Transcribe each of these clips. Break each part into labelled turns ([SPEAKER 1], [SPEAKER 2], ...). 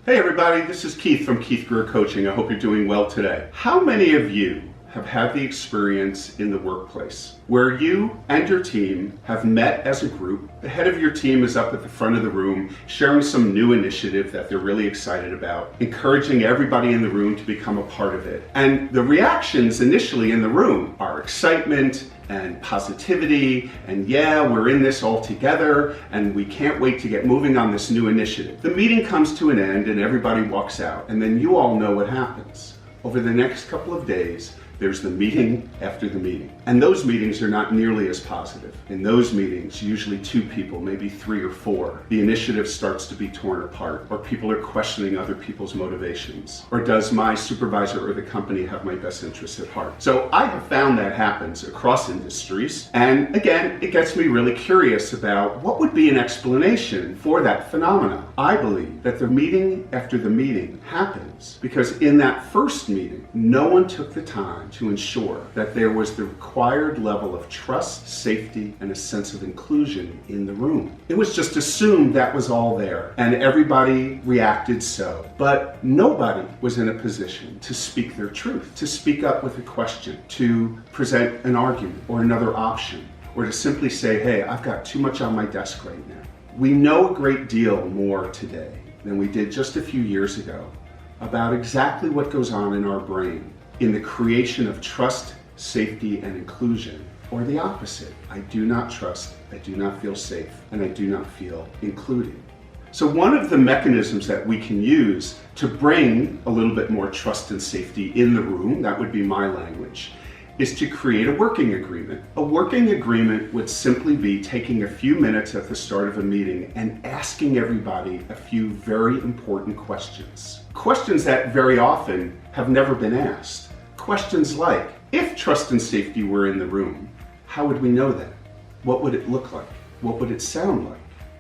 [SPEAKER 1] Hey everybody, this is Keith from Keith Greer Coaching. I hope you're doing well today. How many of you have had the experience in the workplace where you and your team have met as a group? The head of your team is up at the front of the room sharing some new initiative that they're really excited about, encouraging everybody in the room to become a part of it. And the reactions initially in the room are excitement and positivity, and yeah, we're in this all together, and we can't wait to get moving on this new initiative. The meeting comes to an end and everybody walks out, and then you all know what happens. Over the next couple of days, there's the meeting after the meeting. And those meetings are not nearly as positive. In those meetings, usually 2 people, maybe 3 or 4, the initiative starts to be torn apart, or people are questioning other people's motivations. Or does my supervisor or the company have my best interests at heart? So I have found that happens across industries. And again, it gets me really curious about what would be an explanation for that phenomenon. I believe that the meeting after the meeting happens because in that first meeting, no one took the time to ensure that there was the required level of trust, safety, and a sense of inclusion in the room. It was just assumed that was all there, and everybody reacted so. But nobody was in a position to speak their truth, to speak up with a question, to present an argument or another option, or to simply say, hey, I've got too much on my desk right now. We know a great deal more today than we did just a few years ago about exactly what goes on in our brain in the creation of trust, safety, and inclusion, or the opposite. I do not trust, I do not feel safe, and I do not feel included. So one of the mechanisms that we can use to bring a little bit more trust and safety in the room, that would be my language, is to create a working agreement. A working agreement would simply be taking a few minutes at the start of a meeting and asking everybody a few very important questions. Questions that very often have never been asked. Questions like, if trust and safety were in the room, how would we know that? What would it look like? What would it sound like?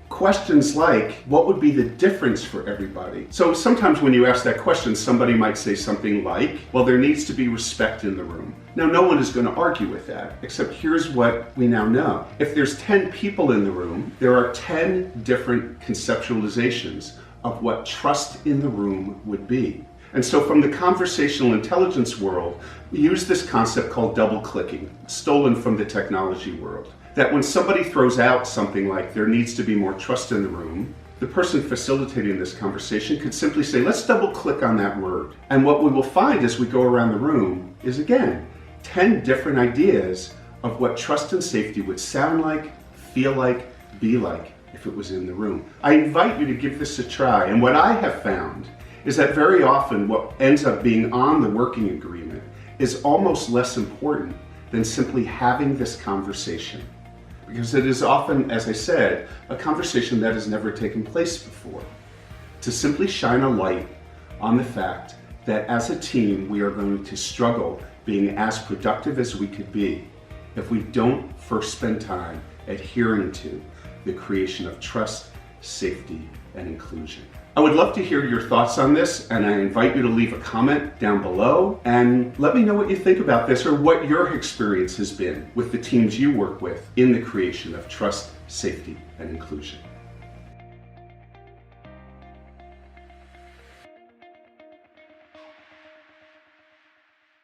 [SPEAKER 1] Questions like, what would be the difference for everybody? So sometimes when you ask that question, somebody might say something like, well, there needs to be respect in the room. Now, no one is going to argue with that, except here's what we now know. If there's 10 people in the room, there are 10 different conceptualizations of what trust in the room would be. And so from the conversational intelligence world, we use this concept called double clicking, stolen from the technology world. That when somebody throws out something like there needs to be more trust in the room, the person facilitating this conversation could simply say, let's double click on that word. And what we will find as we go around the room is, again, 10 different ideas of what trust and safety would sound like, feel like, be like if it was in the room. I invite you to give this a try. And what I have found is that very often what ends up being on the working agreement is almost less important than simply having this conversation. Because it is often, as I said, a conversation that has never taken place before. To simply shine a light on the fact that as a team, we are going to struggle being as productive as we could be if we don't first spend time adhering to the creation of trust, safety, and inclusion. I would love to hear your thoughts on this, and I invite you to leave a comment down below and let me know what you think about this or what your experience has been with the teams you work with in the creation of trust, safety, and inclusion.